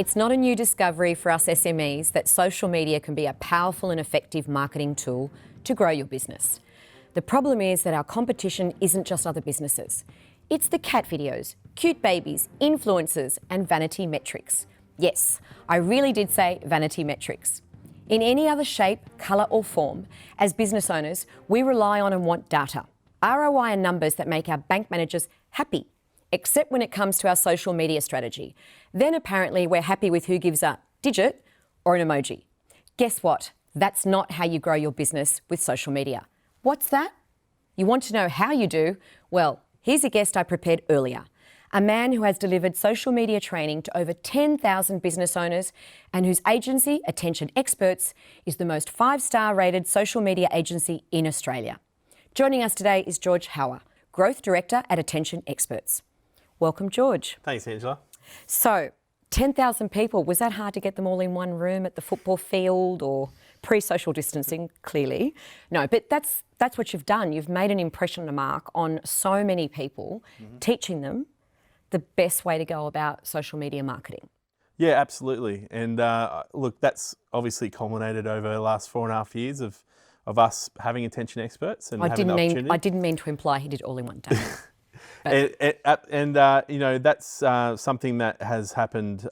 It's not a new discovery for us SMEs that social media can be a powerful and effective marketing tool to grow your business. The problem is that our competition isn't just other businesses. It's the cat videos, cute babies, influencers, and vanity metrics. Yes, I really did say vanity metrics. In any other shape, colour or form, as business owners, we rely on and want data. ROI are numbers that make our bank managers happy, except when it comes to our social media strategy. Then apparently we're happy with who gives a digit or an emoji. Guess what? That's not how you grow your business with social media. What's that? You want to know how you do? Well, here's a guest I prepared earlier. A man who has delivered social media training to over 10,000 business owners and whose agency, Attention Experts, is the most 5-star rated social media agency in Australia. Joining us today is George Hawwa, Growth Director at Attention Experts. Welcome, George. Thanks, Angela. So, 10,000 people, was that hard to get them all in one room at the football field or pre-social distancing, clearly? No, but that's what you've done. You've made an impression and a mark on so many people, teaching them the best way to go about social media marketing. Yeah, absolutely. And look, that's obviously culminated over the last 4.5 years of us having Attention Experts and having the opportunity. I didn't mean to imply he did it all in one day. And you know, that's something that has happened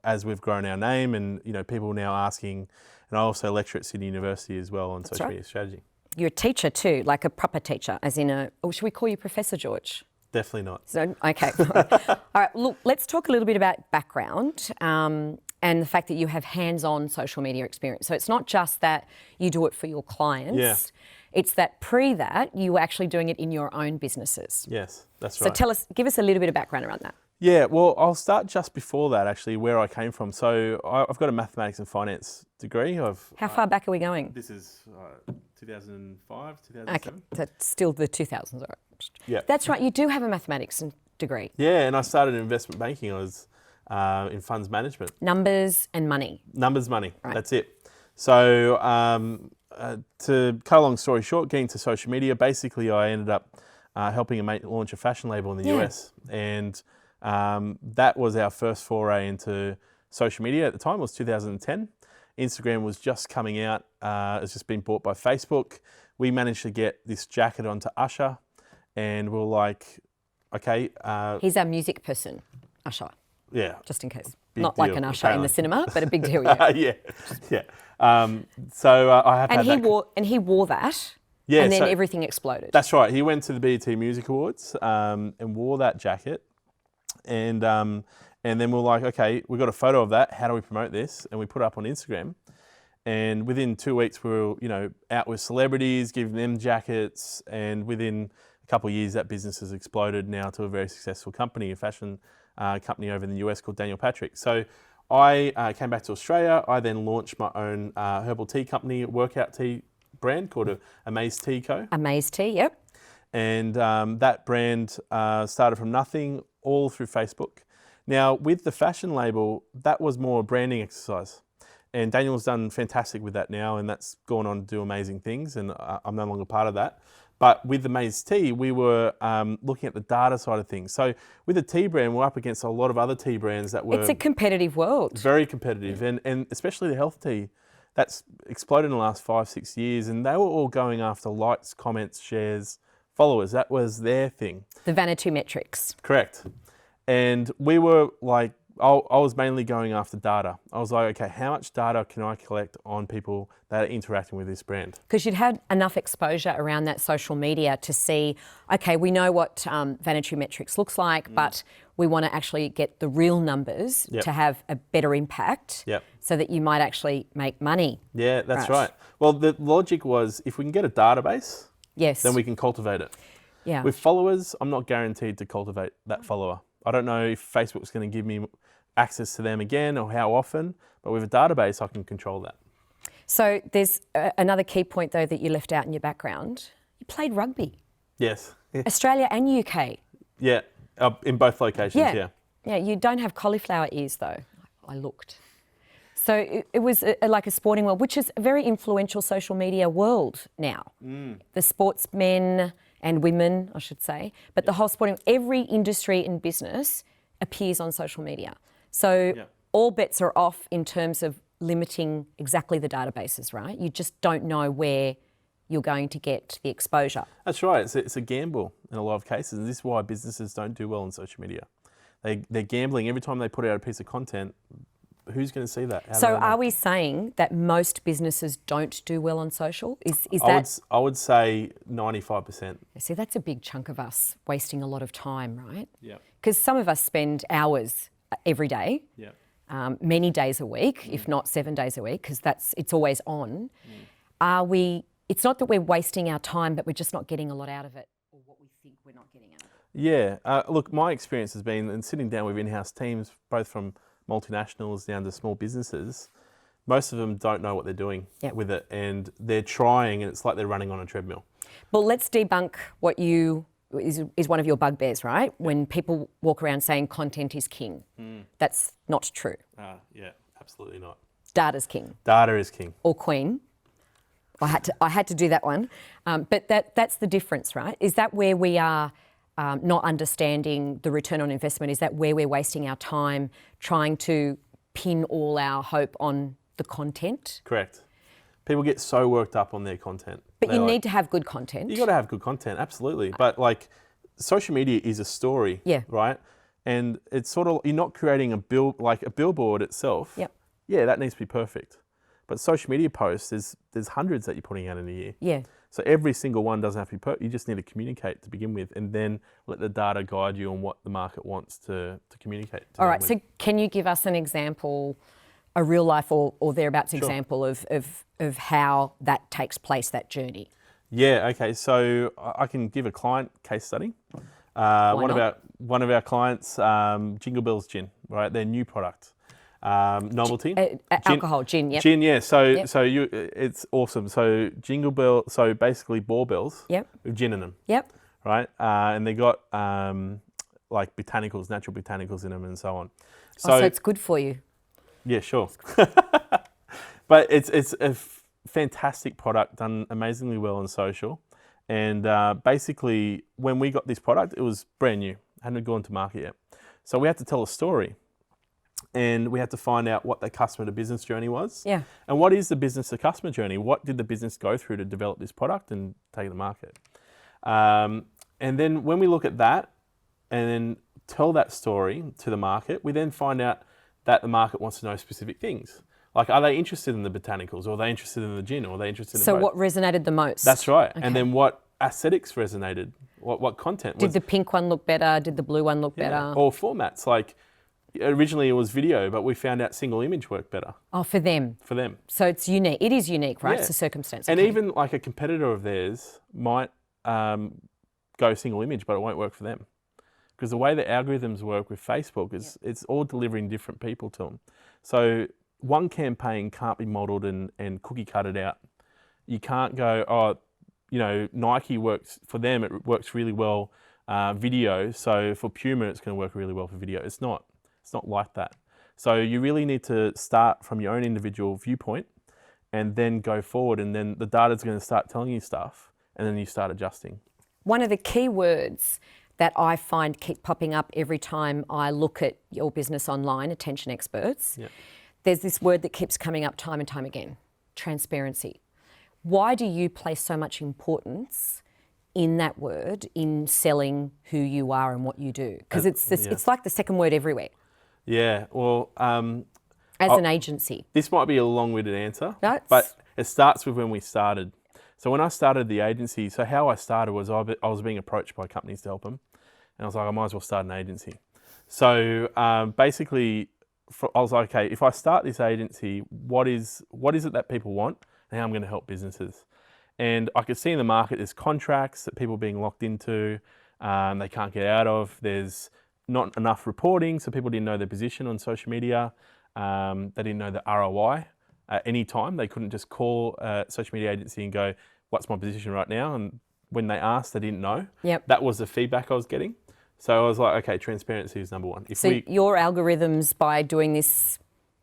as we've grown our name, and you know, people now asking. And I also lecture at Sydney University as well on social media strategy. You're a teacher too, like a proper teacher, as in or should we call you Professor George? Definitely not. So, okay. All right, look, let's talk a little bit about background and the fact that you have hands-on social media experience. So it's not just that you do it for your clients. Yeah. It's that that, you were actually doing it in your own businesses. Yes, that's right. So give us a little bit of background around that. Yeah, well, I'll start just before that, actually, where I came from. So I've got a mathematics and finance degree. How far back are we going? This is 2005, 2007. Okay, so still the 2000s, all right. Yeah. That's right, you do have a mathematics degree. Yeah, and I started in investment banking. I was in funds management. Numbers and money. Numbers, money, right. That's it. So to cut a long story short, getting to social media, basically I ended up helping a mate launch a fashion label in the US. And that was our first foray into social media. At the time, it was 2010. Instagram was just coming out. It's just been bought by Facebook. We managed to get this jacket onto Usher, and we were like, okay. He's our music person, Usher. Yeah. Just in case. Big Not deal, like an Usher apparently. in the cinema, but a big deal, yeah. yeah. So I have had that. And he wore that. Yeah, and then so everything exploded. That's right. He went to the BET Music Awards and wore that jacket. And then we're like, okay, we got a photo of that. How do we promote this? And we put it up on Instagram. And within 2 weeks, we were, out with celebrities, giving them jackets. And within a couple of years, that business has exploded now to a very successful company, a fashion company over in the US called Daniel Patrick. So I came back to Australia. I then launched my own herbal tea company, workout tea brand called Amaze Tea Co. Amaze Tea, yep. And that brand started from nothing, all through Facebook. Now, with the fashion label, that was more a branding exercise. And Daniel's done fantastic with that now, and that's gone on to do amazing things, and I'm no longer part of that. But with the Amaze Tea, we were looking at the data side of things. So with the tea brand, we're up against a lot of other tea brands that were... It's a competitive world. Very competitive, and especially the health tea. That's exploded in the last 5-6 years, and they were all going after likes, comments, shares, followers. That was their thing. The vanity metrics. Correct. And we were like, I was mainly going after data. I was like, okay, how much data can I collect on people that are interacting with this brand? Because you'd had enough exposure around that social media to see, okay, we know what vanity metrics looks like, but we want to actually get the real numbers to have a better impact so that you might actually make money. Yeah, that's right. Well, the logic was if we can get a database, then we can cultivate it. Yeah. With followers, I'm not guaranteed to cultivate that follower. I don't know if Facebook's going to give me access to them again or how often, but with a database, I can control that. So there's another key point, though, that you left out in your background. You played rugby. Yes. Australia and UK. Yeah, in both locations, yeah. Yeah, you don't have cauliflower ears, though. I looked. So it was like a sporting world, which is a very influential social media world now. The sportsmen and women, I should say, but the whole sporting, every industry and business appears on social media. So all bets are off in terms of limiting exactly the databases, right? You just don't know where you're going to get the exposure. That's right. It's a gamble in a lot of cases, and this is why businesses don't do well on social media. They're gambling every time they put out a piece of content. Who's going to see that? So are we saying that most businesses don't do well on social? Is I would say 95%. See, that's a big chunk of us wasting a lot of time, right? Yeah. Because some of us spend hours every day, many days a week, if not 7 days a week, because it's always on. It's not that we're wasting our time, but we're just not getting a lot out of it, or what we think we're not getting out of it. Yeah. Look, my experience has been, and sitting down with in-house teams, both from multinationals down to small businesses, most of them don't know what they're doing with it, and they're trying, and it's like they're running on a treadmill. Well, let's debunk what is one of your bugbears, right? When people walk around saying content is king. That's not true. Yeah, absolutely not. Data's king. Data is king. Or queen. I had to do that one. But that's the difference, right? Is that where we are not understanding the return on investment? Is that where we're wasting our time trying to pin all our hope on the content? Correct. People get so worked up on their content. But you need to have good content. You got to have good content, absolutely. But like, social media is a story, right? And it's sort of, you're not creating a billboard itself. Yeah, that needs to be perfect. But social media posts, there's hundreds that you're putting out in a year. Yeah. So every single one doesn't have to be perfect. You just need to communicate to begin with, and then let the data guide you on what the market wants to communicate. All right. So can you give us an example, a real life or thereabouts example of how that takes place, that journey? Yeah. Okay. So I can give a client case study. One of our clients, Jingle Bell Gin, right? Their new product. Novelty. Alcohol, gin, yeah. Gin, yeah. It's awesome. So Jingle Bell, so basically ball bells with gin in them. Yep. Right? And they got like botanicals, natural botanicals in them and so on. So it's good for you. Yeah, sure. But it's a fantastic product, done amazingly well on social. And basically, when we got this product, it was brand new, hadn't gone to market yet. So we had to tell a story. And we had to find out what the customer to business journey was. Yeah. And what is the business to customer journey? What did the business go through to develop this product and take it to market? And then when we look at that and then tell that story to the market, we then find out that the market wants to know specific things. Like, are they interested in the botanicals, or are they interested in the gin, or are they interested in both? So what resonated the most? That's right. Okay. And then what aesthetics resonated? What content? Did the pink one look better? Did the blue one look better? Or formats, like, originally it was video, but we found out single image worked better. Oh, for them. For them. So it's unique. It is unique, right? Yeah. It's a circumstance. And even like a competitor of theirs might go single image, but it won't work for them. Because the way the algorithms work with Facebook is it's all delivering different people to them. So one campaign can't be modelled and cookie cutted out. You can't go, Nike works, for them it works really well video, so for Puma it's going to work really well for video. It's not like that. So you really need to start from your own individual viewpoint and then go forward, and then the data's going to start telling you stuff, and then you start adjusting. One of the key words that I find keep popping up every time I look at your business online, attention experts, there's this word that keeps coming up time and time again, transparency. Why do you place so much importance in that word in selling who you are and what you do? Because it's like the second word everywhere. Yeah, well... as an agency. This might be a long-winded answer, but it starts with when we started. So when I started the agency, so how I started was I was being approached by companies to help them. And I was like, I might as well start an agency. So basically, I was like, okay, if I start this agency, what is it that people want and how I'm going to help businesses? And I could see in the market there's contracts that people are being locked into, they can't get out of. There's not enough reporting, so people didn't know their position on social media. They didn't know the ROI at any time. They couldn't just call a social media agency and go, what's my position right now? And when they asked, they didn't know. Yep. That was the feedback I was getting. So I was like, okay, transparency is number one. Your algorithms, by doing this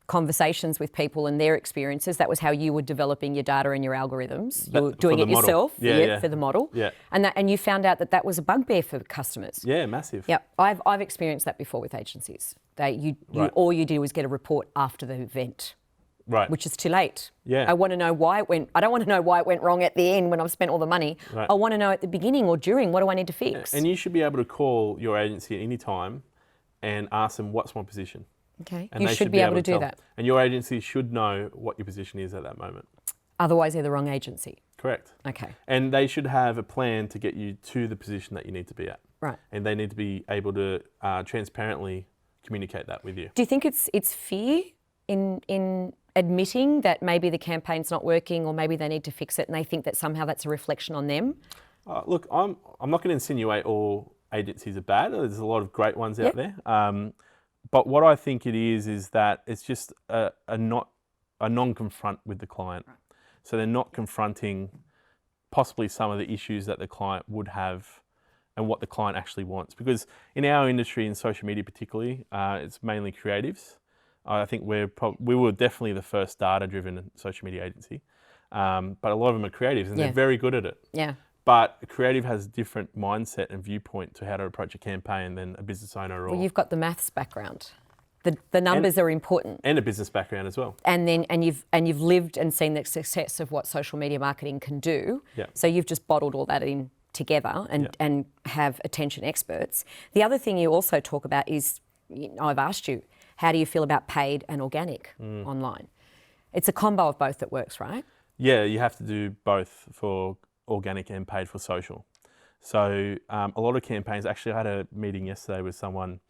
conversations with people and their experiences. That was how you were developing your data and your algorithms. You were For doing the it model. yourself Yeah. for the model. Yeah. And you found out that was a bugbear for customers. Yeah, massive. Yeah, I've experienced that before with agencies. Right. All you did was get a report after the event. Right. Which is too late. Yeah. I want to know why it went. I don't want to know why it went wrong at the end when I've spent all the money. Right. I want to know at the beginning or during, what do I need to fix? And you should be able to call your agency at any time and ask them, what's my position? Okay. And You they should be able to do tell. that. And your agency should know what your position is at that moment. Otherwise, they're the wrong agency. Correct. Okay. And they should have a plan to get you to the position that you need to be at. Right. And they need to be able to transparently communicate that with you. Do you think it's fear in admitting that maybe the campaign's not working or maybe they need to fix it and they think that somehow that's a reflection on them? Look, I'm not going to insinuate all agencies are bad. There's a lot of great ones out there. But what I think it is that it's just a non-confront with the client. Right. So they're not confronting possibly some of the issues that the client would have and what the client actually wants. Because in our industry, in social media particularly, it's mainly creatives. I think we were definitely the first data-driven social media agency, but a lot of them are creatives and they're very good at it. Yeah. But a creative has a different mindset and viewpoint to how to approach a campaign than a business owner or... Well, you've got the maths background. The numbers are important. And a business background as well. And you've lived and seen the success of what social media marketing can do. Yeah. So you've just bottled all that in together and have attention experts. The other thing you also talk about is, I've asked you, how do you feel about paid and organic online? It's a combo of both that works, right? Yeah, you have to do both for organic and paid for social. So a lot of campaigns, actually I had a meeting yesterday with someone,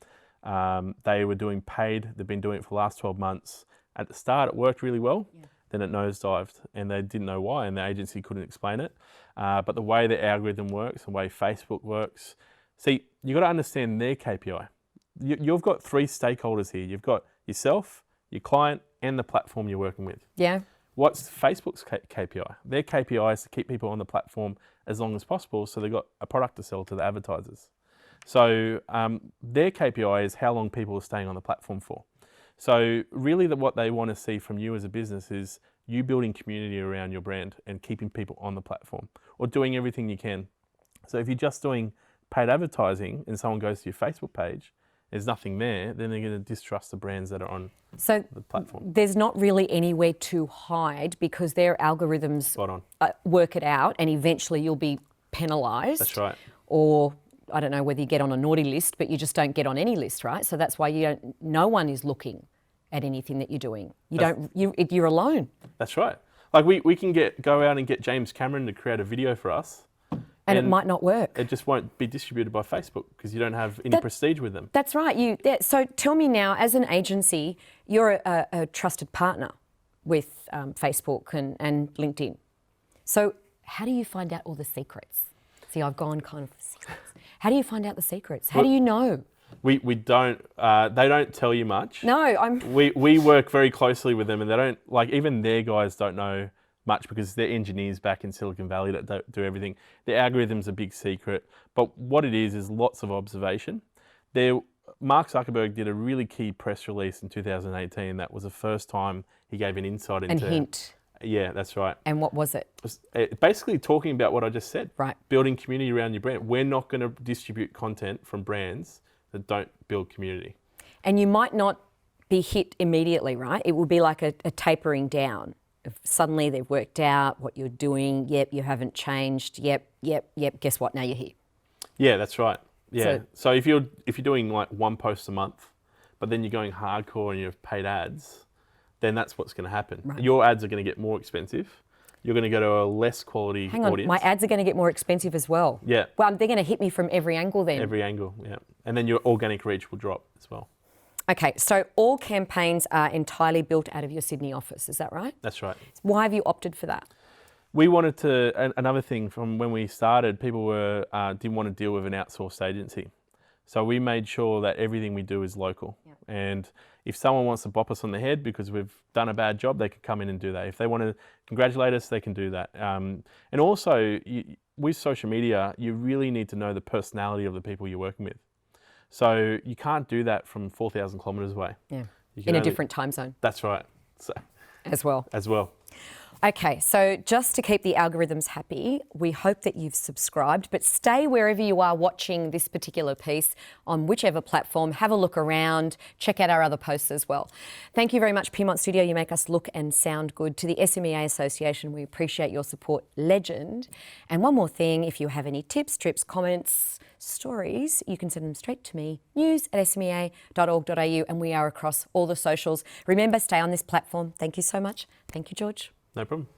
they were doing paid, they've been doing it for the last 12 months. At the start it worked really well, then it nosedived and they didn't know why and the agency couldn't explain it. But the way the algorithm works, the way Facebook works, see, you've got to understand their KPI. You've got three stakeholders here. You've got yourself, your client, and the platform you're working with. Yeah. What's Facebook's KPI? Their KPI is to keep people on the platform as long as possible so they've got a product to sell to the advertisers. So their KPI is how long people are staying on the platform for. So really what they want to see from you as a business is you building community around your brand and keeping people on the platform or doing everything you can. So if you're just doing paid advertising and someone goes to your Facebook page, there's nothing there, then they're going to distrust the brands that are on the platform. There's not really anywhere to hide because their algorithms work it out and eventually you'll be penalised. That's right. Or I don't know whether you get on a naughty list, but you just don't get on any list, right? So that's why no one is looking at anything that you're doing. You're alone. That's right. Like we can go out and get James Cameron to create a video for us. And it might not work. It just won't be distributed by Facebook because you don't have any prestige with them. That's right. So tell me now, as an agency, you're a trusted partner with Facebook and LinkedIn. So how do you find out all the secrets? See, I've gone kind of secrets. How do you find out the secrets? How do you know? We don't. They don't tell you much. No, We work very closely with them, and they don't even their guys don't know much because they're engineers back in Silicon Valley that do everything. The algorithm's a big secret, but what it is lots of observation. Mark Zuckerberg did a really key press release in 2018. That was the first time he gave an insight into... And hint. Yeah, that's right. And what was it? Basically talking about what I just said. Right. Building community around your brand. We're not going to distribute content from brands that don't build community. And you might not be hit immediately, right? It will be like a tapering down. If suddenly they've worked out what you're doing. Yep, you haven't changed. Yep. Guess what? Now you're here. Yeah, that's right. Yeah. So if you're doing like one post a month, but then you're going hardcore and you have paid ads, then that's what's going to happen. Right. Your ads are going to get more expensive. You're going to go to a less quality audience. My ads are going to get more expensive as well. Yeah. Well, they're going to hit me from every angle then. Every angle, yeah. And then your organic reach will drop as well. Okay, so all campaigns are entirely built out of your Sydney office, is that right? That's right. Why have you opted for that? We wanted to, another thing from when we started, people didn't want to deal with an outsourced agency. So we made sure that everything we do is local. Yep. And if someone wants to bop us on the head because we've done a bad job, they can come in and do that. If they want to congratulate us, they can do that. And also, with social media, you really need to know the personality of the people you're working with. So you can't do that from 4,000 kilometres away. Yeah. In a different time zone. That's right. So, as well. Okay, so just to keep the algorithms happy, we hope that you've subscribed, but stay wherever you are watching this particular piece on whichever platform. Have a look around, check out our other posts as well. Thank you very much, Piedmont Studio. You make us look and sound good. To the SMEA Association, we appreciate your support. Legend. And one more thing, if you have any tips, trips, comments, stories, you can send them straight to me, news@smea.org.au, and we are across all the socials. Remember, stay on this platform. Thank you so much. Thank you, George. No problem.